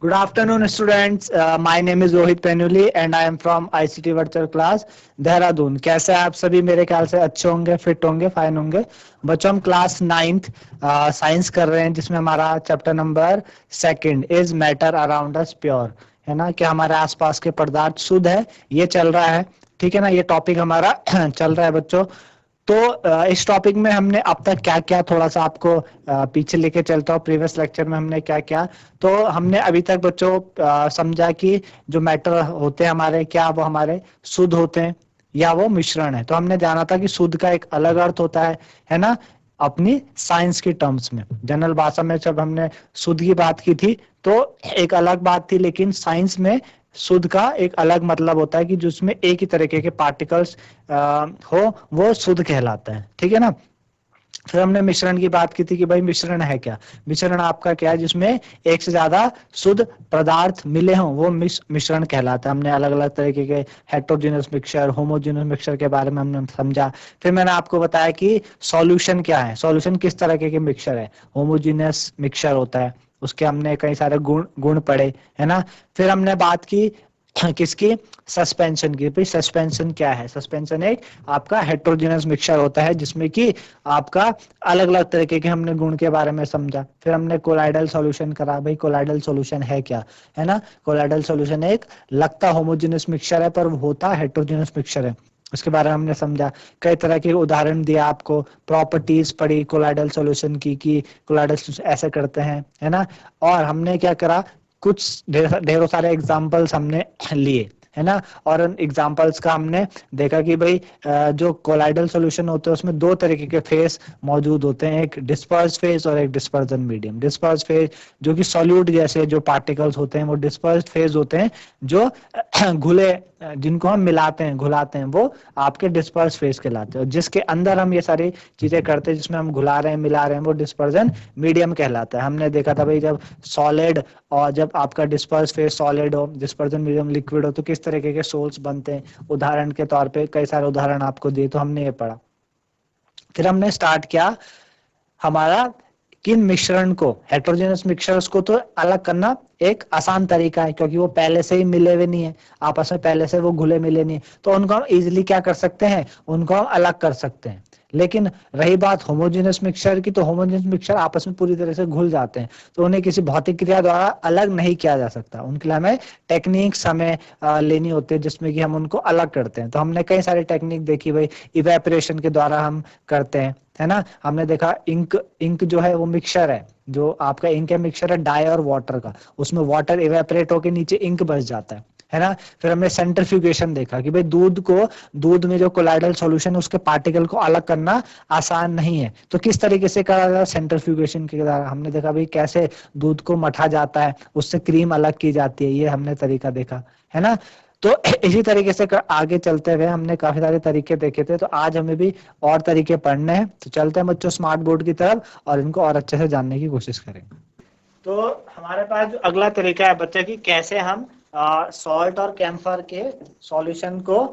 Good afternoon, students. My name is Rohit Penuli and I am from ICT Virtual Class, Dehradun. कैसे हैं आप सभी? मेरे ख्याल से अच्छे होंगे, फिट होंगे, फाइन होंगे। बच्चों, हम क्लास 9th साइंस कर रहे हैं, जिसमें हमारा chapter number 2 is matter around us pure, है ना, कि हमारे आसपास के पदार्थ शुद्ध है, ये चल रहा है। ठीक है ना, ये टॉपिक हमारा चल रहा है बच्चों। तो इस टॉपिक में हमने अब तक क्या क्या, थोड़ा सा आपको पीछे लेके चलता हूँ। प्रीवियस लेक्चर में हमने क्या क्या, तो हमने अभी तक बच्चों समझा कि जो मैटर होते हैं हमारे, क्या वो हमारे शुद्ध होते हैं या वो मिश्रण है। तो हमने जाना था कि शुद्ध का एक अलग अर्थ होता है ना, अपनी साइंस की टर्म्स में। जनरल भाषा में जब हमने शुद्ध की बात की थी तो एक अलग बात थी, लेकिन साइंस में शुद्ध का एक अलग मतलब होता है कि जिसमें एक ही तरीके के पार्टिकल्स हो, वो शुद्ध कहलाता है। ठीक है ना। फिर हमने मिश्रण की बात की थी कि भाई मिश्रण है क्या। मिश्रण आपका क्या है, जिसमें एक से ज्यादा शुद्ध पदार्थ मिले हों, वो मिश्रण कहलाता है। हमने अलग अलग तरीके के हेटेरोजेनस मिक्सचर, होमोजेनस मिक्सचर के बारे में हमने समझा। फिर मैंने आपको बताया कि सॉल्यूशन क्या है, सॉल्यूशन किस तरह के मिक्सचर है। होमोजेनस मिक्सचर होता है, उसके हमने कई सारे गुण गुण पढ़े, है ना। फिर हमने बात की किसकी, सस्पेंशन की। भाई सस्पेंशन क्या है? सस्पेंशन एक आपका हेटेरोजेनस मिक्सचर होता है, जिसमें कि आपका अलग अलग तरीके के हमने गुण के बारे में समझा। फिर हमने कोलाइडल सॉल्यूशन करा। भाई कोलाइडल सॉल्यूशन है क्या, है ना। कोलाइडल सॉल्यूशन एक लगता होमोजेनस मिक्सचर है, पर होता हेटेरोजेनस मिक्सचर है। उसके बारे में हमने समझा, कई तरह के उदाहरण दिया आपको, प्रॉपर्टीज पढ़ी कोलाइडल सॉल्यूशन की, कि कोलाइडल सॉल्यूशन ऐसे करते हैं, है ना। और हमने क्या करा, कुछ ढेरों सारे एग्जाम्पल्स हमने लिए, है ना। और उन एग्जाम्पल्स का हमने देखा कि भाई जो कोलाइडल सॉल्यूशन होते हैं उसमें दो तरीके के फेस मौजूद होते हैं, एक डिस्पर्स फेज और एक डिस्पर्जन मीडियम। डिस्पर्स फेज जो कि सॉल्यूट जैसे जो पार्टिकल्स होते हैं, वो डिस्पर्स फेज होते हैं। जो घुले, जिनको हम मिलाते हैं, घुलाते हैं, वो आपके डिस्पर्स फेज कहलाते हैं। जिसके अंदर हम ये सारी चीजें करते हैं, जिसमें हम घुला रहे हैं, मिला रहे हैं, वो डिस्पर्जन मीडियम कहलाता है। हमने देखा था भाई, जब सॉलिड और जब आपका डिस्पर्स फेज सॉलिड हो, डिस्पर्जन मीडियम लिक्विड हो, तो किस तरीके के सोल्स बनते हैं। उदाहरण के तौर पे कई सारे उदाहरण आपको दिए, तो हमने ये पढ़ा। फिर हमने स्टार्ट किया हमारा, किन मिश्रण को, हेटेरोजेनस मिक्सचर्स को तो अलग करना एक आसान तरीका है, क्योंकि वो पहले से ही मिले हुए नहीं है आपस में, पहले से वो घुले मिले नहीं है, तो उनको हम इजिली क्या कर सकते हैं, उनको हम अलग कर सकते हैं। लेकिन रही बात होमोजेनस मिक्सचर की, तो होमोजेनस मिक्सचर आपस में पूरी तरह से घुल जाते हैं, तो उन्हें किसी भौतिक क्रिया द्वारा अलग नहीं किया जा सकता। उनके लिए हमें टेक्निक समय लेनी होती है, जिसमें कि हम उनको अलग करते हैं। तो हमने कई सारी टेक्निक देखी भाई, इवेपोरेशन के द्वारा हम करते हैं, है ना। हमने देखा इंक, इंक जो है वो मिक्सचर है, जो आपका इंक है मिक्सचर है डाई और वाटर का, उसमें वाटर इवेपोरेट होकर नीचे इंक बच जाता है ना। फिर हमने सेंट्रीफ्यूगेशन देखा कि भाई दूध में जो कोलाइडल सॉल्यूशन है, उसके पार्टिकल को अलग करना आसान नहीं है, तो किस तरीके से करा जाता है, सेंट्रीफ्यूगेशन के द्वारा। हमने देखा भाई कैसे दूध को मथा जाता है, उससे क्रीम अलग की जाती है, ये हमने तरीका देखा, है ना। तो इसी तरीके से आगे चलते हुए हमने काफी सारे तरीके देखे थे, तो आज हमें भी और तरीके पढ़ने हैं। तो चलते हैं बच्चों स्मार्ट बोर्ड की तरफ और इनको और अच्छे से जानने की कोशिश करेंगे। तो हमारे पास जो अगला तरीका है बच्चे की, कैसे हम सॉल्ट और कैम्फर के सॉल्यूशन को,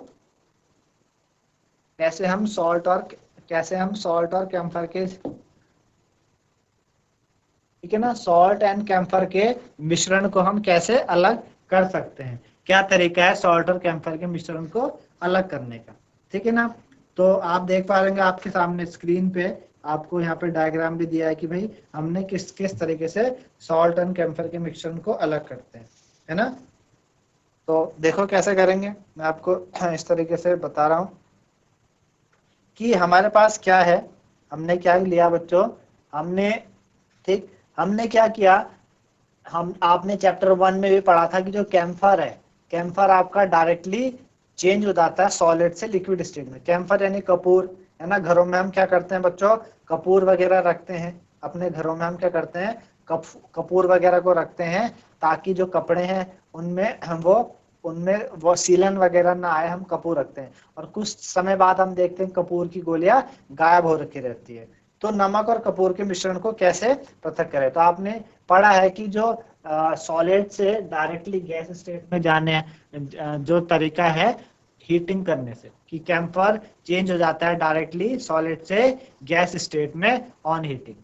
कैसे हम सॉल्ट और कैम्फर के, ठीक है ना, सॉल्ट एंड कैम्फर के मिश्रण को हम कैसे अलग कर सकते हैं, क्या तरीका है सॉल्ट और कैम्फर के मिश्रण को अलग करने का। ठीक है ना। तो आप देख पा रहे हैं आपके सामने स्क्रीन पे, आपको यहाँ पे डायग्राम भी दिया है कि भाई हमने किस किस तरीके से सॉल्ट एंड कैम्फर के मिश्रण को अलग करते हैं, है ना। तो देखो कैसे करेंगे, मैं आपको इस तरीके से बता रहा हूँ कि हमारे पास क्या है। हमने क्या लिया बच्चों, हमने, ठीक, हमने क्या किया, हम आपने चैप्टर 1 में भी पढ़ा था कि जो कैम्फर है, कैम्फर आपका डायरेक्टली चेंज हो जाता है सॉलिड से लिक्विड स्टेट में। कैम्फर यानी कपूर, है ना। घरों में हम क्या करते हैं बच्चों, कपूर वगैरह रखते हैं अपने घरों में। हम क्या करते हैं, कपूर वगैरह को रखते हैं, ताकि जो कपड़े हैं उनमें वो सीलन वगैरह ना आए, हम कपूर रखते हैं। और कुछ समय बाद हम देखते हैं कपूर की गोलियां गायब हो रखी रहती है। तो नमक और कपूर के मिश्रण को कैसे पृथक करें, तो आपने पढ़ा है कि जो सॉलिड से डायरेक्टली गैस स्टेट में जाने जो तरीका है हीटिंग करने से, कि कैम्फर चेंज हो जाता है डायरेक्टली सॉलिड से गैस स्टेट में ऑन हीटिंग।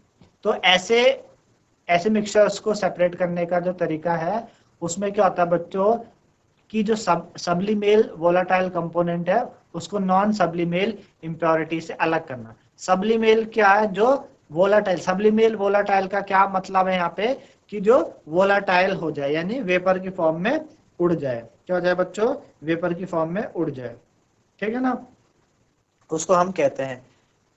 तो ऐसे ऐसे मिक्सचर्स को सेपरेट करने का जो तरीका है उसमें क्या होता है बच्चों कि जो सब्लिमेल वोलाटाइल कंपोनेंट है उसको नॉन सब्लिमेल इम्प्योरिटी से अलग करना। सब्लिमेल क्या है? जो वोलाटाइल, सब्लिमेल वोलाटाइल का क्या मतलब है यहाँ पे कि जो वोलाटाइल हो जाए यानी वेपर की फॉर्म में उड़ जाए। क्या हो जाए बच्चों? वेपर की फॉर्म में उड़ जाए, ठीक है ना, उसको हम कहते हैं।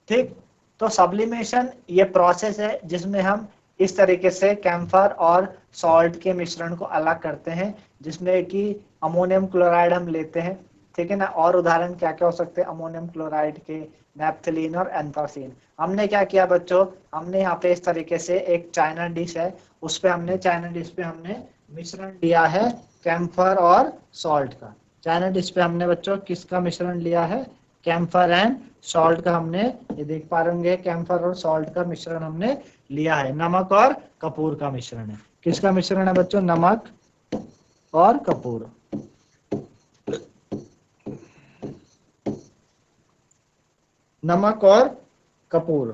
ठीक, तो सब्लिमेशन ये प्रोसेस है जिसमें हम इस तरीके से कैम्फर और सॉल्ट के मिश्रण को अलग करते हैं, जिसमें कि अमोनियम क्लोराइड हम लेते हैं, ठीक है ना। और उदाहरण क्या क्या हो सकते हैं अमोनियम क्लोराइड के? नैप्थलीन और एंथ्रासीन। हमने क्या किया बच्चों, हमने यहाँ पे इस तरीके से एक चाइना डिश है, उस पे हमने चाइना डिश पे हमने मिश्रण लिया है कैम्फर और सॉल्ट का। चाइना डिश पे हमने बच्चों किसका मिश्रण लिया है? कैम्फर एंड सॉल्ट का। हमने ये देख पा रहे होंगे कैम्फर और सॉल्ट का मिश्रण हमने लिया है। नमक और कपूर का मिश्रण है। किसका मिश्रण है बच्चों? नमक और कपूर। नमक और कपूर,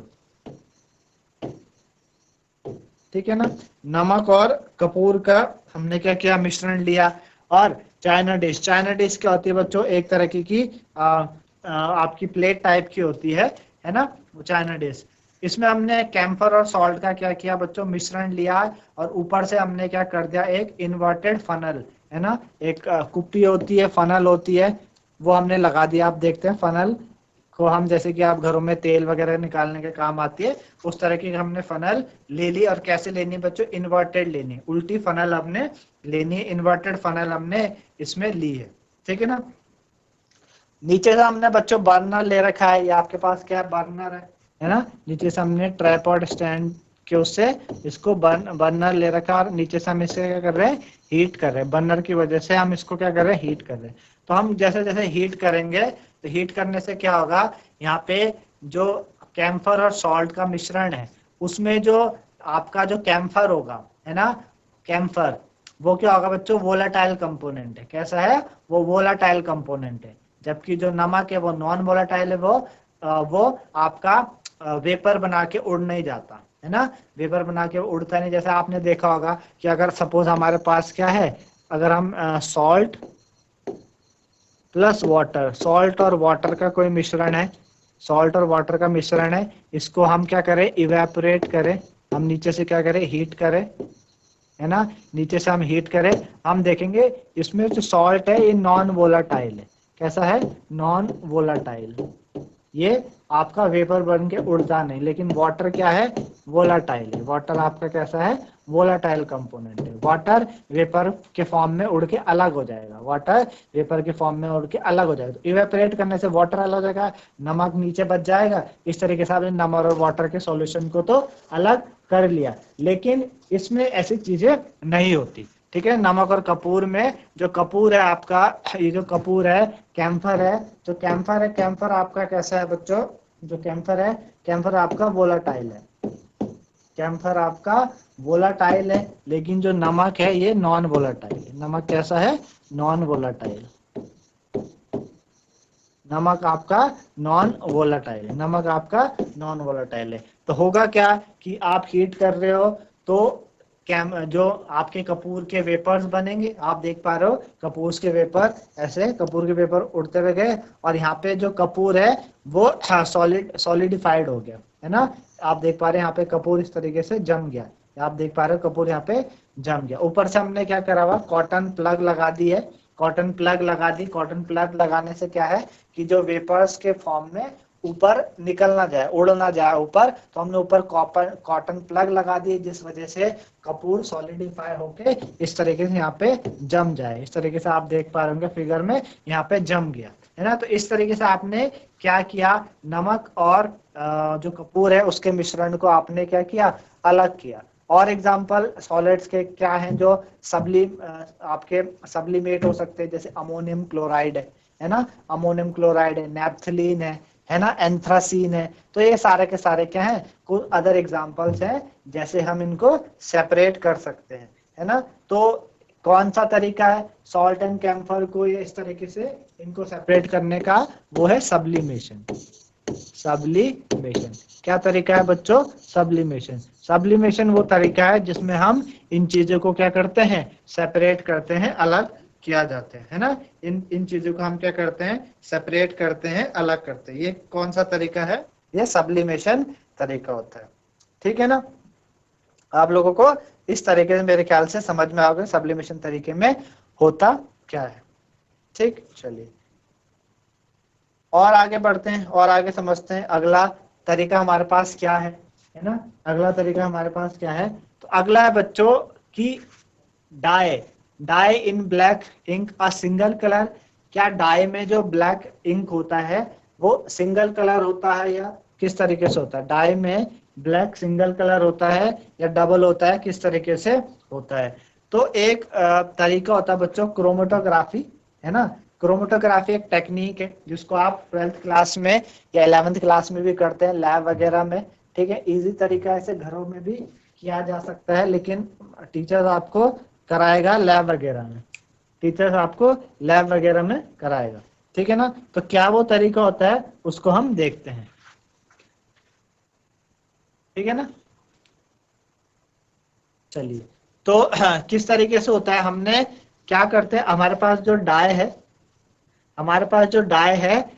ठीक है ना। नमक और कपूर का हमने क्या किया? मिश्रण लिया। और चाइना डिश, चाइना डिश क्या होती है बच्चों? एक तरह की आपकी प्लेट टाइप की होती है ना, वो चाइना डिश। इसमें हमने कैम्फर और सॉल्ट का क्या किया बच्चों? मिश्रण लिया और ऊपर से हमने क्या कर दिया? एक इन्वर्टेड फनल, है ना, एक कुप्पी होती है, फनल होती है, वो हमने लगा दिया। आप देखते हैं फनल को हम, जैसे कि आप घरों में तेल वगैरह निकालने के काम आती है, उस तरह की हमने फनल ले ली। और कैसे लेनी बच्चों? इन्वर्टेड लेनी, उल्टी फनल हमने लेनी है, इन्वर्टेड फनल हमने इसमें ली है, ठीक है ना। नीचे से हमने बच्चों बर्नर ले रखा है, ये आपके पास क्या है? बर्नर है ना। नीचे से हमने ट्राइपॉड स्टैंड के उससे इसको बर्नर ले रखा है और नीचे से हम इसे क्या कर रहे हैं? हीट कर रहे हैं। बर्नर की वजह से हम इसको क्या कर रहे हैं? हीट कर रहे हैं। तो हम जैसे जैसे हीट करेंगे तो हीट करने से क्या होगा? यहाँ पे जो कैम्फर और सॉल्ट का मिश्रण है उसमें जो आपका जो कैम्फर होगा, है ना, कैम्फर, वो क्या होगा बच्चों? वोलाटाइल कंपोनेंट है। कैसा है? वो वोलाटाइल कंपोनेंट है। जबकि जो नमक है वो नॉन वोलाटाइल है, वो आपका वेपर बना के उड़ नहीं जाता, है ना, वेपर बना के उड़ता नहीं। जैसे आपने देखा होगा कि अगर सपोज हमारे पास क्या है, अगर हम सॉल्ट प्लस वाटर, सॉल्ट और वाटर का कोई मिश्रण है, सॉल्ट और वाटर का मिश्रण है, इसको हम क्या करें? इवेपोरेट करें, हम नीचे से क्या करें? हीट करें, है ना, नीचे से हम हीट करें, हम देखेंगे इसमें जो सॉल्ट है ये नॉन वोलाटाइल है। कैसा है? Non volatile. ये आपका वेपर बन के उड़ता नहीं। लेकिन वाटर क्या है? वोलाटाइल है। वाटर आपका कैसा है? वोलाटाइल कंपोनेंट है। वाटर वेपर के फॉर्म में उड़ के अलग हो जाएगा, वाटर वेपर के फॉर्म में उड़ के अलग हो जाएगा। तो इवेपोरेट करने से वाटर अलग हो जाएगा, नमक नीचे बच जाएगा। इस तरीके से आपने नमक और वाटर के सॉल्यूशन को तो अलग कर लिया, लेकिन इसमें ऐसी चीजें नहीं होती, ठीक है। नमक और कपूर में जो कपूर है आपका, ये जो कपूर है, कैम्फर है, जो कैम्फर है, कैम्फर आपका कैसा है बच्चों? जो कैम्फर है, कैम्फर आपका वोलाटाइल है। कैम्फर आपका वोलाटाइल है, लेकिन जो नमक है ये नॉन वोलाटाइल है। नमक कैसा है? Non volatile. नमक आपका नॉन वोलाटाइल है। नमक आपका नॉन वोलाटाइल है। तो होगा क्या कि आप हीट कर रहे हो तो जो आपके कपूर के वेपर्स बनेंगे, आप देख पा रहे हो कपूर के वेपर, ऐसे कपूर के वेपर उड़ते हुए गए और यहाँ पे जो कपूर है वो सॉलिडिफाइड हो गया, है ना। आप देख पा रहे हैं यहाँ पे कपूर इस तरीके से जम गया। आप देख पा रहे हो कपूर यहाँ पे जम गया। ऊपर से हमने क्या करा हुआ? कॉटन प्लग लगा दी है। कॉटन प्लग लगा दी। कॉटन प्लग लगाने से क्या है कि जो वेपर्स के फॉर्म में ऊपर निकल ना जाए, उड़ ना जाए ऊपर, तो हमने ऊपर कॉटन प्लग लगा दिए, जिस वजह से कपूर सॉलिडिफाई होके इस तरीके से यहाँ पे जम जाए। इस तरीके से आप देख पा रहे होंगे फिगर में, यहाँ पे जम गया, है ना। तो इस तरीके से आपने क्या किया? नमक और जो कपूर है उसके मिश्रण को आपने क्या किया? अलग किया। और एग्जांपल सॉलिड्स के क्या हैं जो आपके सब्लिमेट हो सकते हैं? जैसे अमोनियम क्लोराइड है ना, अमोनियम क्लोराइड है, नैप्थलीन है ना, एंथ्रासीन है। तो ये सारे के सारे क्या हैं? कुछ अदर एग्जांपल्स हैं, जैसे हम इनको सेपरेट कर सकते हैं, है ना। तो कौन सा तरीका है सॉल्ट एंड कैम्फर को ये इस तरीके से इनको सेपरेट करने का? वो है सब्लिमेशन। सब्लिमेशन। क्या तरीका है बच्चों? सब्लिमेशन। सब्लिमेशन वो तरीका है जिसमें हम इन चीजों को क्या करते हैं? सेपरेट करते हैं, अलग किया जाते है ना। इन चीजों को हम क्या करते हैं? सेपरेट करते हैं, अलग करते हैं। ये कौन सा तरीका है? ये सब्लिमेशन तरीका होता है। ठीक है ना। आप लोगों को इस तरीके से मेरे ख्याल से समझ में आ गया सब्लिमेशन तरीके में होता क्या है। ठीक, चलिए और आगे बढ़ते हैं और आगे समझते हैं अगला तरीका हमारे पास क्या है ना। अगला तरीका हमारे पास क्या है? तो अगला है बच्चों की dye. Dye in black ink a single colour. क्या डाई में जो ब्लैक इंक होता है वो सिंगल कलर होता है या किस तरीके से होता है? डाई में ब्लैक सिंगल कलर होता है या डबल होता है, किस तरीके से होता है? तो एक तरीका होता है बच्चों क्रोमेटोग्राफी, है ना। क्रोमेटोग्राफी एक टेक्निक है जिसको आप 12th क्लास में या 11th क्लास में भी करते हैं, लैब वगैरह में। ठीक है, इजी तरीका से घरों में भी किया जा सकता है, लेकिन टीचर आपको कराएगा लैब वगैरह में। टीचर्स आपको लैब वगैरह में कराएगा। ठीक है ना। तो क्या वो तरीका होता है उसको हम देखते हैं। ठीक है ना। चलिए, तो किस तरीके से होता है? हमने क्या करते हैं, हमारे पास जो डाई है, हमारे पास जो डाई है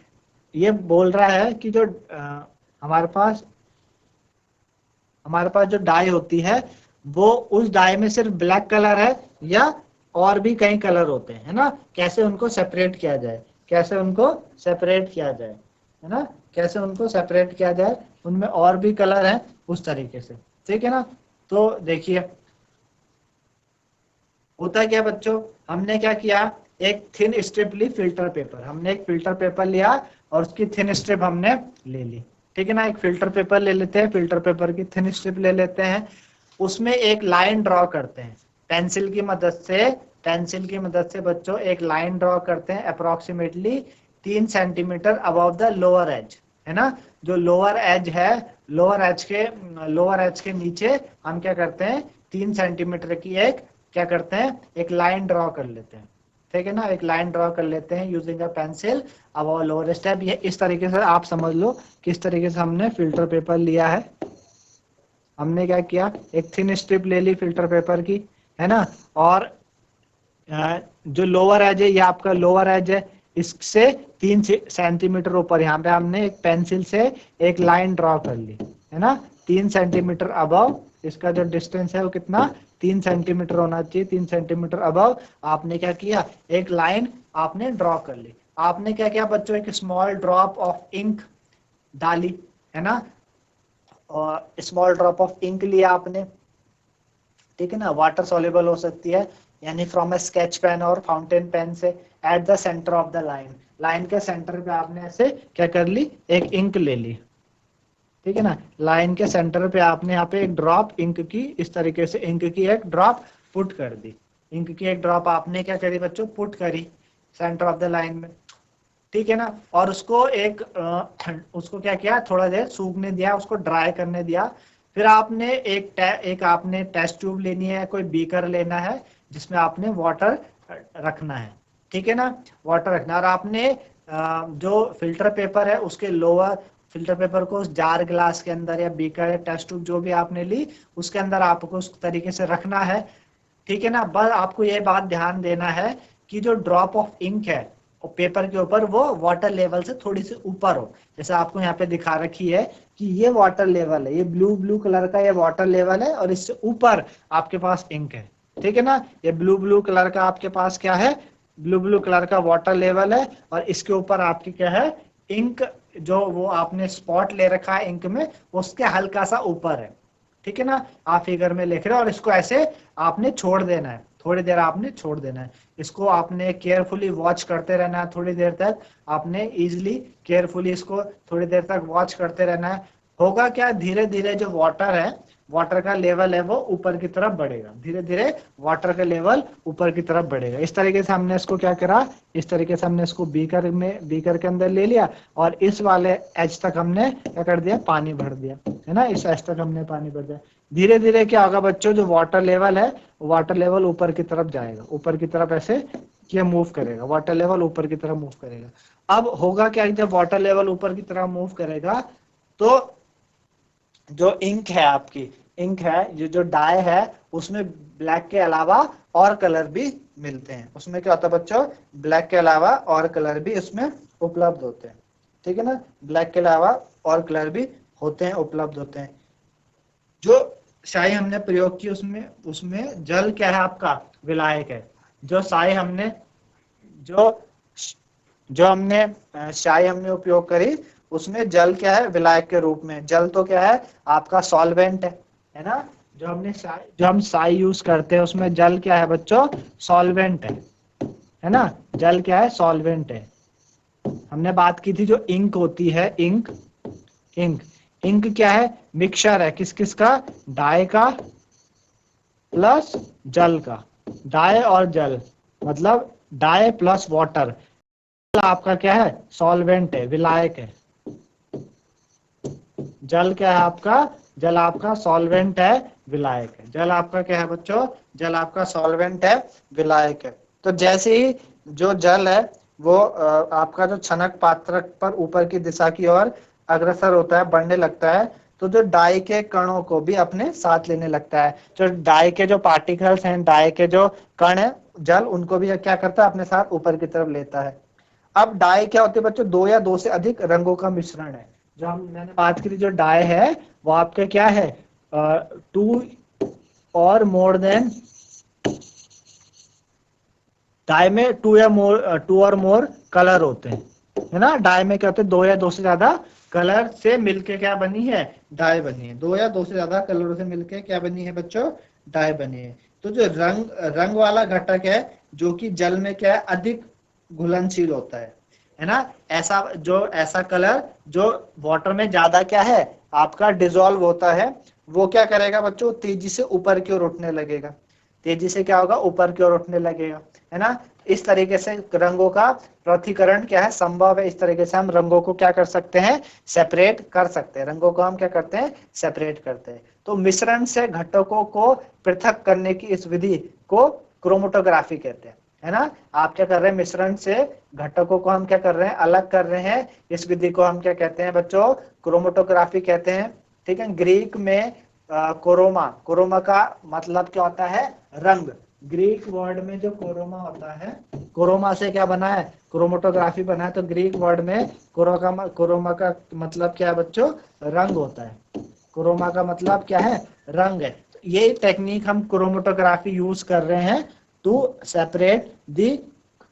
ये बोल रहा है कि जो हमारे पास हमारे पास जो डाई होती है वो उस डाई में सिर्फ ब्लैक कलर है या और भी कई कलर होते हैं, है ना। कैसे उनको सेपरेट किया जाए, कैसे उनको सेपरेट किया जाए, है ना। कैसे उनको सेपरेट किया जाए, उनमें और भी कलर हैं उस तरीके से। ठीक है ना। तो देखिए होता क्या बच्चों, हमने क्या किया, एक थिन स्ट्रिप ली फिल्टर पेपर। हमने एक फिल्टर पेपर लिया और उसकी थिन स्ट्रिप हमने ले ली। ठीक है ना। एक फिल्टर पेपर ले लेते हैं, फिल्टर पेपर की थिन स्ट्रिप ले लेते हैं, उसमें एक लाइन ड्रॉ करते हैं पेंसिल की मदद से। पेंसिल की मदद से बच्चों एक लाइन ड्रॉ करते हैं approximately 3 centimetre above the lower edge, है ना। जो लोअर एज है, लोअर एज के नीचे हम क्या करते हैं, 3 सेंटीमीटर की एक क्या करते हैं, एक लाइन ड्रॉ कर लेते हैं। ठीक है ना, एक लाइन ड्रॉ कर लेते हैं यूजिंग अ पेंसिल। अब और लोअर स्टेप ये इस तरीके से आप समझ लो किस तरीके से हमने फिल्टर पेपर लिया है। हमने क्या किया, एक थिन स्ट्रिप ले ली फिल्टर पेपर की, है ना। और जो लोअर एज है, ये आपका लोअर एज है, इससे 3 सेंटीमीटर ऊपर यहाँ पे हमने एक पेंसिल से एक लाइन ड्रॉ कर ली, है ना। 3 सेंटीमीटर अबव इसका जो डिस्टेंस है वो कितना, 3 सेंटीमीटर होना चाहिए। 3 सेंटीमीटर अबव आपने क्या किया, एक लाइन आपने ड्रॉ कर ली। आपने क्या किया बच्चों, एक स्मॉल ड्रॉप ऑफ इंक डाली, है ना। और स्मॉल ड्रॉप ऑफ इंक लिया आपने, ठीक है ना। वाटर सॉल्युबल हो सकती है, यानी फ्रॉम अ स्केच पेन और फाउंटेन पेन से। At the centre of the line, line के सेंटर पे आपने ऐसे क्या कर ली, एक इंक ले ली। ठीक है ना, लाइन के सेंटर पे आपने यहाँ पे एक ड्रॉप इंक की, इस तरीके से इंक की एक ड्रॉप पुट कर दी। इंक की एक ड्रॉप आपने क्या करी बच्चों, पुट करी सेंटर ऑफ द लाइन में। ठीक है ना। और उसको उसको क्या किया, थोड़ा देर सूखने दिया, उसको ड्राई करने दिया। फिर आपने एक आपने टेस्ट ट्यूब लेनी है, कोई बीकर लेना है जिसमें आपने वाटर रखना है। ठीक है ना, वाटर रखना है। और आपने जो फिल्टर पेपर है उसके लोअर फिल्टर पेपर को उस जार ग्लास के अंदर या बीकर या टेस्ट ट्यूब जो भी आपने ली उसके अंदर आपको उस तरीके से रखना है। ठीक है ना। बस आपको ये बात ध्यान देना है कि जो ड्रॉप ऑफ इंक है पेपर के ऊपर वो वाटर लेवल से थोड़ी सी ऊपर हो। जैसे आपको यहाँ पे दिखा रखी है कि ये वाटर लेवल है, ये ब्लू ब्लू कलर का ये वाटर लेवल है और इससे ऊपर आपके पास इंक है। ठीक है ना, ये ब्लू ब्लू कलर का आपके पास क्या है, ब्लू ब्लू कलर का वाटर लेवल है और इसके ऊपर आपकी क्या है, इंक, जो वो आपने स्पॉट ले रखा है इंक में उसके हल्का सा ऊपर है। ठीक है ना, आप फिगर में लिख रहे हो और इसको ऐसे आपने छोड़ देना है, थोड़ी देर आपने छोड़ देना है। इसको आपने केयरफुली वॉच करते रहना है थोड़ी देर तक। आपने इजिली केयरफुली इसको थोड़ी देर तक वॉच करते रहना है। होगा क्या, धीरे धीरे जो वाटर है, वाटर का लेवल है वो ऊपर की तरफ बढ़ेगा। धीरे धीरे वाटर का लेवल ऊपर की तरफ बढ़ेगा। इस तरीके से हमने इसको क्या करा, इस तरीके से हमने इसको बीकर के अंदर ले लिया और इस वाले एज तक हमने क्या कर दिया, पानी भर दिया, है ना। इस एज तक हमने पानी भर दिया। धीरे धीरे क्या होगा बच्चों, जो वाटर लेवल है वाटर लेवल ऊपर की तरफ जाएगा, ऊपर की तरफ ऐसे कि मूव करेगा, वाटर लेवल ऊपर की तरफ मूव करेगा। अब होगा क्या, जब वाटर लेवल ऊपर की तरफ मूव करेगा तो जो इंक है आपकी, इंक है, ये जो डाई है, उसमें ब्लैक के अलावा और कलर भी मिलते हैं। उसमें क्या होता है बच्चों, ब्लैक के अलावा और कलर भी उसमें उपलब्ध होते हैं। ठीक है ना, ब्लैक के अलावा और कलर भी होते हैं, उपलब्ध होते हैं। जो स्याही हमने प्रयोग की उसमें उसमें जल क्या है आपका, विलायक है। जो स्याही हमने जो जो हमने स्याही हमने उपयोग करी उसमें जल क्या है, विलायक के रूप में। जल तो क्या है आपका, सॉल्वेंट है ना। जो हम स्याही यूज करते हैं उसमें जल क्या है बच्चों, सॉल्वेंट है ना। जल क्या है, सॉल्वेंट है। हमने बात की थी जो इंक होती है, इंक इंक इंक क्या है, मिक्सचर है किस किस का, डाई का प्लस जल का। डाई और जल मतलब डाई प्लस वाटर। आपका क्या है, सॉल्वेंट है, विलायक है। जल क्या है आपका, जल आपका सॉल्वेंट है, विलायक है। जल आपका क्या है बच्चों, जल आपका सॉल्वेंट है, विलायक है। तो जैसे ही जो जल है वो आपका जो छनक पात्रक पर ऊपर की दिशा की ओर अग्रसर होता है, बढ़ने लगता है, तो जो डाई के कणों को भी अपने साथ लेने लगता है। जो डाई के जो पार्टिकल्स हैं, डाई के जो कण है, जल उनको भी क्या करता है, अपने साथ ऊपर की तरफ लेता है। अब डाई क्या होती है बच्चों, दो या दो से अधिक रंगों का मिश्रण है। जो हम मैंने बात की थी, जो डाई है वो आपके क्या है, टू और मोर देन, डाई में टू और मोर कलर होते हैं, है ना। डाई में क्या होते हैं, दो या दो से ज्यादा कलर से मिलके क्या बनी है, डाई बनी है। दो या दो से ज्यादा कलरों से मिलके क्या बनी है बच्चों, डाई बनी है। तो जो रंग रंग वाला घटक है, जो कि जल में क्या है, अधिक घुलनशील होता है ना। ऐसा कलर जो वाटर में ज्यादा क्या है आपका डिजोल्व होता है, वो क्या करेगा बच्चों, तेजी से ऊपर की ओर उठने लगेगा। तेजी से क्या होगा, ऊपर की ओर उठने लगेगा, है ना। इस तरीके से रंगों का पृथक्करण क्या है, संभव है। इस तरीके से हम रंगों को क्या कर सकते हैं, सेपरेट कर सकते हैं। रंगों को हम क्या करते हैं, सेपरेट करते हैं। तो मिश्रण से घटकों को पृथक करने की इस विधि को क्रोमेटोग्राफी कहते हैं, है ना। आप क्या कर रहे हैं, मिश्रण से घटकों को हम क्या कर रहे हैं, अलग कर रहे हैं। इस विधि को हम क्या कहते हैं बच्चों, क्रोमेटोग्राफी कहते हैं। ठीक है, ग्रीक में कोरोमा, कोरोमा का मतलब क्या होता है, रंग। ग्रीक वर्ड में जो कोरोमा होता है, कोरोमा से क्या बना है, क्रोमेटोग्राफी बना है। तो ग्रीक वर्ड में कोरोमा का मतलब क्या है बच्चों, रंग होता है। कोरोमा का मतलब क्या है, रंग है। तो ये टेक्निक हम क्रोमेटोग्राफी यूज कर रहे हैं टू सेपरेट दी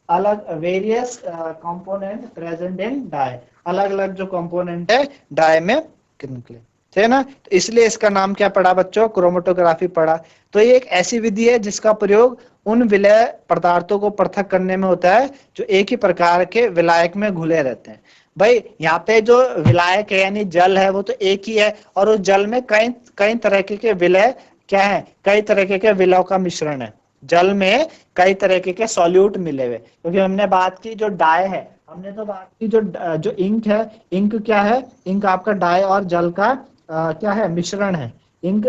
अलग various component present in dye. अलग अलग जो कंपोनेंट है डाई में निकले, ठीक है ना। तो इसलिए इसका नाम क्या पड़ा बच्चों, क्रोमेटोग्राफी पड़ा। तो ये एक ऐसी विधि है जिसका प्रयोग उन विलय पदार्थों को पृथक करने में होता है जो एक ही प्रकार के विलायक में घुले रहते हैं। भाई यहाँ पे जो विलायक है यानी जल है वो तो एक ही है, और उस जल में कई कई तरह के विलय क्या है, कई तरह के विलयों का मिश्रण है। जल में कई तरह के सॉल्यूट मिले हुए, क्योंकि हमने बात की जो डाई है, हमने तो बात की जो जो इंक है, इंक क्या है, इंक आपका डाई और जल का क्या है, मिश्रण है। इंक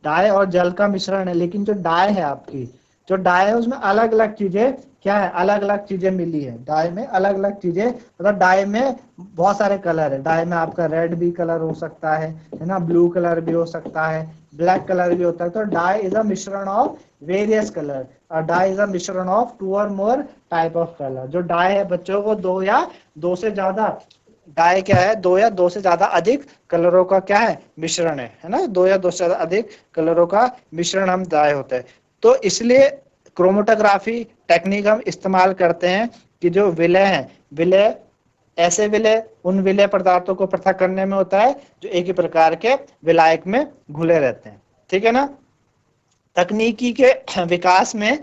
डाई और जल का मिश्रण है, लेकिन जो डाई है आपकी, जो डाई है उसमें अलग अलग चीजें क्या है, अलग अलग चीजें मिली है। डाई में अलग अलग चीजें, मतलब डाई में बहुत सारे कलर है। डाई में आपका रेड भी कलर हो सकता है ना, ब्लू कलर भी हो सकता है, ब्लैक कलर भी होता है। तो डाई इज अ मिश्रण of various colour, dye is a मिश्रण ऑफ टू और मोर टाइप ऑफ कलर। जो डाई है बच्चों वो दो या दो से ज्यादा, डाई क्या है, दो या दो से ज्यादा अधिक कलरों का क्या है, मिश्रण है ना। दो या दो से ज्यादा अधिक कलरों का मिश्रण हम डाई होता है। तो इसलिए क्रोमेटोग्राफी टेक्निक हम इस्तेमाल करते हैं कि जो विलय है, विलय ऐसे विलय उन विलय पदार्थों को पृथक करने में होता है जो एक ही प्रकार के विलायक में घुले रहते हैं। ठीक है ना। तकनीकी के विकास में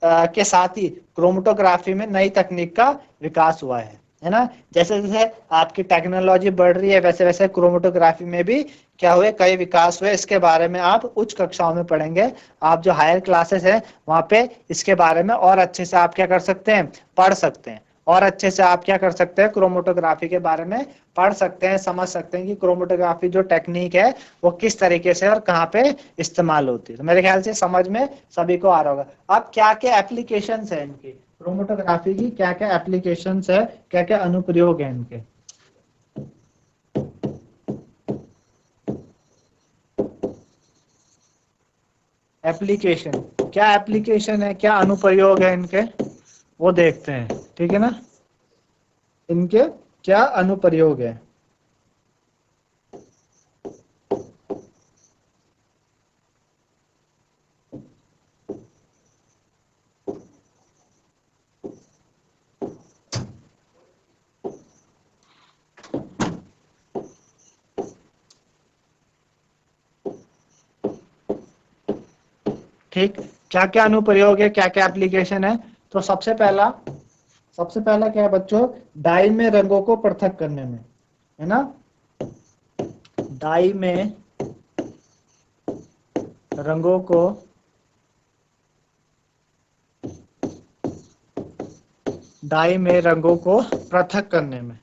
के साथ ही क्रोमेटोग्राफी में नई तकनीक का विकास हुआ है ना। जैसे जैसे आपकी टेक्नोलॉजी बढ़ रही है वैसे वैसे क्रोमेटोग्राफी में भी क्या हुए, कई विकास हुए। इसके बारे में आप उच्च कक्षाओं में पढ़ेंगे। आप जो हायर क्लासेस है वहां पे इसके बारे में और अच्छे से आप क्या कर सकते हैं, पढ़ सकते हैं। और अच्छे से आप क्या कर सकते हैं, क्रोमेटोग्राफी के बारे में पढ़ सकते हैं, समझ सकते हैं कि क्रोमेटोग्राफी जो टेक्निक है वो किस तरीके से और कहाँ पे इस्तेमाल होती है। तो मेरे ख्याल से समझ में सभी को आ रहा होगा। अब क्या क्या एप्लीकेशंस है इनकी, क्रोमेटोग्राफी की क्या क्या एप्लीकेशंस है, क्या क्या अनुप्रयोग है इनके। एप्लीकेशन, क्या एप्लीकेशन है, क्या अनुप्रयोग है इनके, वो देखते हैं। ठीक है ना, इनके क्या अनुप्रयोग है। ठीक, क्या क्या अनुप्रयोग है, क्या क्या एप्लीकेशन है। तो सबसे पहला क्या है बच्चों, डाई में रंगों को पृथक करने में, है ना। डाई में रंगों को पृथक करने में,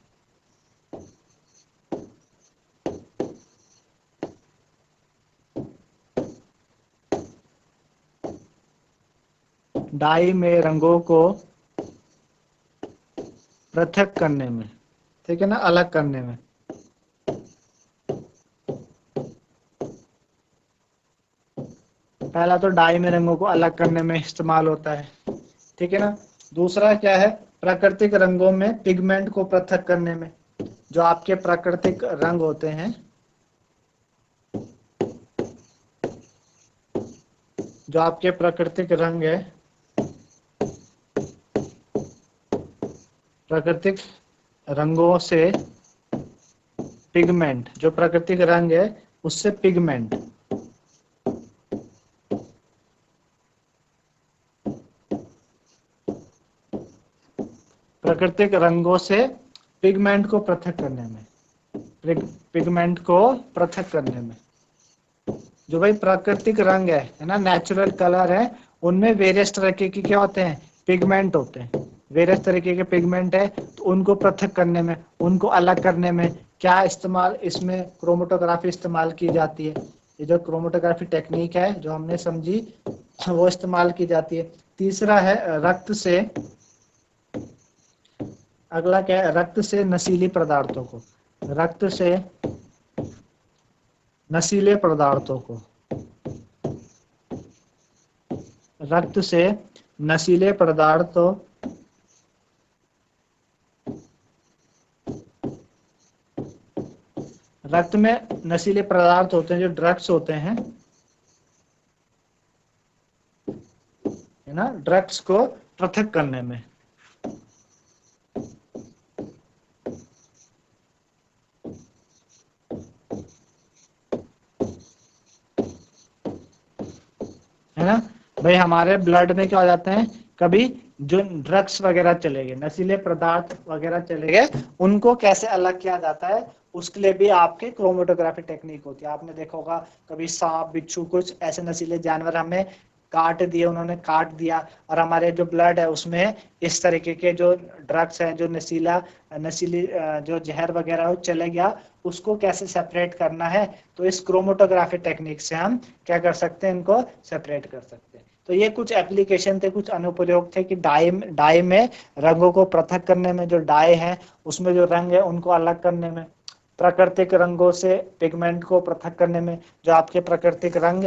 डाई में रंगों को पृथक करने में, ठीक है ना, अलग करने में। पहला तो डाई में रंगों को अलग करने में इस्तेमाल होता है, ठीक है ना। दूसरा क्या है, प्राकृतिक रंगों में पिगमेंट को पृथक करने में। जो आपके प्राकृतिक रंग होते हैं, जो आपके प्राकृतिक रंग है, प्राकृतिक रंगों से पिगमेंट, जो प्राकृतिक रंग है उससे पिगमेंट, प्राकृतिक रंगों से पिगमेंट को पृथक करने में, पिगमेंट को पृथक करने में। जो भाई प्राकृतिक रंग है ना, नेचुरल कलर है, उनमें वेरियस तरीके के क्या होते हैं, पिगमेंट होते हैं। वेरियस तरीके के पिगमेंट है, तो उनको पृथक करने में, उनको अलग करने में क्या इस्तेमाल, इसमें क्रोमेटोग्राफी इस्तेमाल की जाती है। ये जो क्रोमेटोग्राफी टेक्निक है जो हमने समझी, वो इस्तेमाल की जाती है। तीसरा है रक्त से, अगला क्या है, रक्त से नशीली पदार्थों को, रक्त से नशीले पदार्थों को, रक्त से नशीले पदार्थों, रक्त में नशीले पदार्थ होते हैं जो ड्रग्स होते हैं, है ना, ड्रग्स को पृथक करने में। है ना भाई, हमारे ब्लड में क्या हो जाते हैं, कभी जो ड्रग्स वगैरह चले गए, नशीले पदार्थ वगैरह चले गए, उनको कैसे अलग किया जाता है, उसके लिए भी आपके क्रोमेटोग्राफी टेक्निक होती है। आपने देखा होगा कभी सांप बिच्छू कुछ ऐसे नशीले जानवर हमें काट दिए, उन्होंने काट दिया, और हमारे जो ब्लड है उसमें इस तरीके के जो ड्रग्स हैं, जो नशीली जो जहर वगैरह वो चले गया, उसको कैसे सेपरेट करना है। तो इस क्रोमेटोग्राफी टेक्निक से हम क्या कर सकते हैं, इनको सेपरेट कर सकते हैं। तो ये कुछ एप्लीकेशन थे, कुछ अनुप्रयोग थे कि डाई में रंगों को पृथक करने में, जो डाई है उसमें जो रंग है उनको अलग करने में, प्राकृतिक रंगों से पिगमेंट को पृथक करने में। जो आपके प्राकृतिक रंग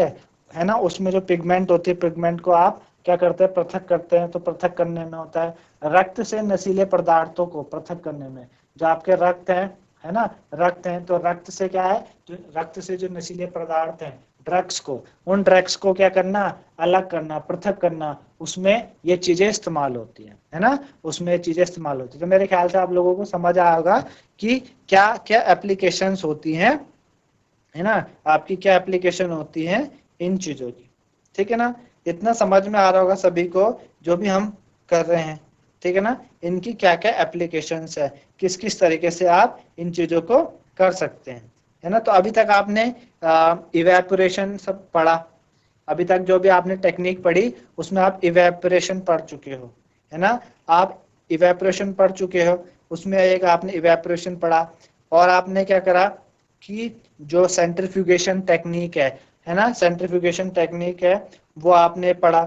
है ना, उसमें जो पिगमेंट होती है, पिगमेंट को आप क्या करते हैं, पृथक करते हैं, तो पृथक करने में होता है। रक्त से नशीले पदार्थों को पृथक करने में, जो आपके रक्त है ना, रक्त है, तो रक्त से क्या है, जो रक्त से जो नशीले पदार्थ हैं, ड्रग्स को, उन ड्रग्स को क्या करना, अलग करना, पृथक करना, उसमें ये चीजें इस्तेमाल होती है ना, उसमें ये चीजें इस्तेमाल होती है। तो मेरे ख्याल से आप लोगों को समझ आया होगा कि क्या क्या एप्लीकेशंस होती हैं, है ना, आपकी क्या एप्लीकेशन होती है इन चीजों की। ठीक है ना, इतना समझ में आ रहा होगा सभी को जो भी हम कर रहे हैं। ठीक है ना, इनकी क्या क्या एप्लीकेशंस है, किस किस तरीके से आप इन चीजों को कर सकते हैं, है ना। तो अभी तक आपने इवेपोरेशन सब पढ़ा, अभी तक जो भी आपने टेक्निक पढ़ी उसमें आप इवेपोरेशन पढ़ चुके हो, है ना। आप इवेपोरेशन पढ़ चुके हो, उसमें एक आपने इवेपोरेशन पढ़ा, और आपने क्या करा कि जो सेंट्रीफ्यूगेशन टेक्निक है ना, सेंट्रीफ्यूगेशन टेक्निक है वो आपने पढ़ा,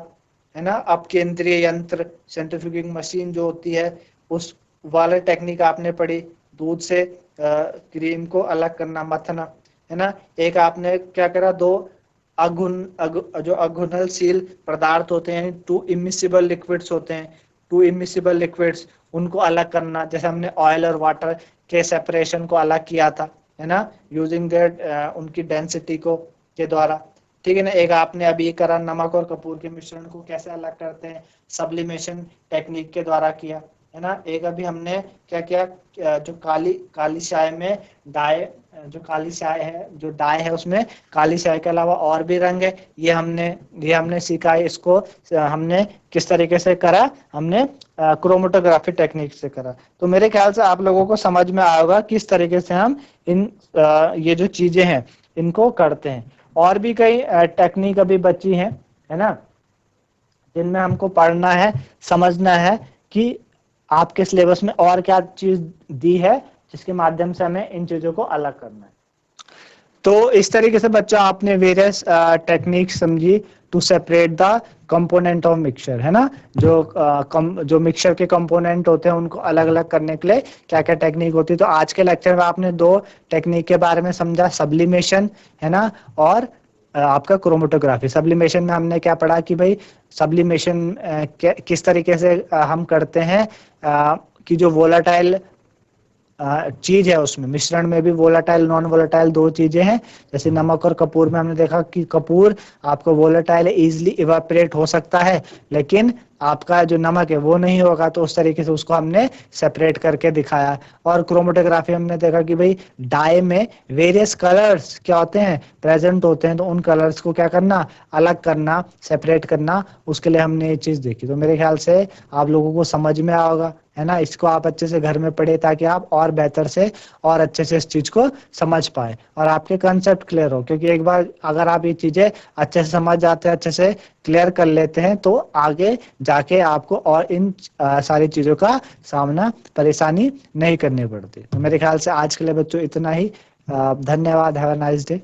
है ना। अब केंद्रीय यंत्र, सेंट्रीफ्यूगिंग मशीन जो होती है, उस वाले टेक्निक आपने पढ़ी। दूध से क्रीम को अलग करना, मथना, है ना। एक आपने क्या करा, दो जो अघुलनशील पदार्थ होते हैं, टू इमिसिबल लिक्विड्स होते हैं, टू इमिसिबल लिक्विड्स, उनको अलग करना। जैसे हमने ऑयल और वाटर के सेपरेशन को अलग किया था, है ना, यूजिंग दैट उनकी डेंसिटी को के द्वारा, ठीक है ना। एक आपने अभी करा, नमक और कपूर के मिश्रण को कैसे अलग करते हैं, सब्लिमेशन टेक्निक के द्वारा किया, है ना। एक अभी हमने क्या किया, जो काली चाय में डाई, जो काली चाय है, जो डाई है, उसमें काली चाय के अलावा और भी रंग है, ये हमने सीखा है। इसको हमने किस तरीके से करा, हमने क्रोमेटोग्राफी टेक्निक से करा। तो मेरे ख्याल से आप लोगों को समझ में आएगा किस तरीके से हम इन ये जो चीजें हैं इनको करते हैं। और भी कई टेक्निक अभी बची हैं, है ना, जिनमें हमको पढ़ना है, समझना है कि आपके सिलेबस में और क्या चीज दी है जिसके माध्यम से हमें इन चीजों को अलग करना है। तो इस तरीके से बच्चों आपने वेरियस टेक्निक समझी to separate the component of mixture, है ना। जो मिक्सचर के कंपोनेंट होते हैं उनको अलग अलग करने के लिए क्या क्या टेक्निक होती है। तो आज के लेक्चर में आपने दो टेक्निक के बारे में समझा, सब्लिमेशन, है ना, और आपका क्रोमेटोग्राफी। सब्लिमेशन में हमने क्या पढ़ा कि भाई सब्लिमेशन किस तरीके से हम करते हैं, कि जो वोलाटाइल चीज है, उसमें मिश्रण में भी वोलाटाइल नॉन वोलाटाइल दो चीजें हैं। जैसे नमक और कपूर में हमने देखा कि कपूर आपको वोलाटाइल इजीली इवापोरेट हो सकता है, लेकिन आपका जो नमक है वो नहीं होगा। तो उस तरीके से उसको हमने सेपरेट करके दिखाया। और क्रोमेटोग्राफी हमने देखा कि भाई डाई में वेरियस कलर्स क्या होते हैं, प्रेजेंट होते हैं, तो उन कलर्स को क्या करना, अलग करना, सेपरेट करना, उसके लिए हमने ये चीज देखी। तो मेरे ख्याल से आप लोगों को समझ में आएगा, है ना। इसको आप अच्छे से घर में पढ़े ताकि आप और बेहतर से और अच्छे से इस चीज को समझ पाए और आपके कंसेप्ट क्लियर हो। क्योंकि एक बार अगर आप ये चीजें अच्छे से समझ जाते हैं, अच्छे से क्लियर कर लेते हैं, तो आगे जाके आपको और इन सारी चीजों का सामना, परेशानी नहीं करनी पड़ती। तो मेरे ख्याल से आज के लिए बच्चों इतना ही। धन्यवाद। Have a nice day.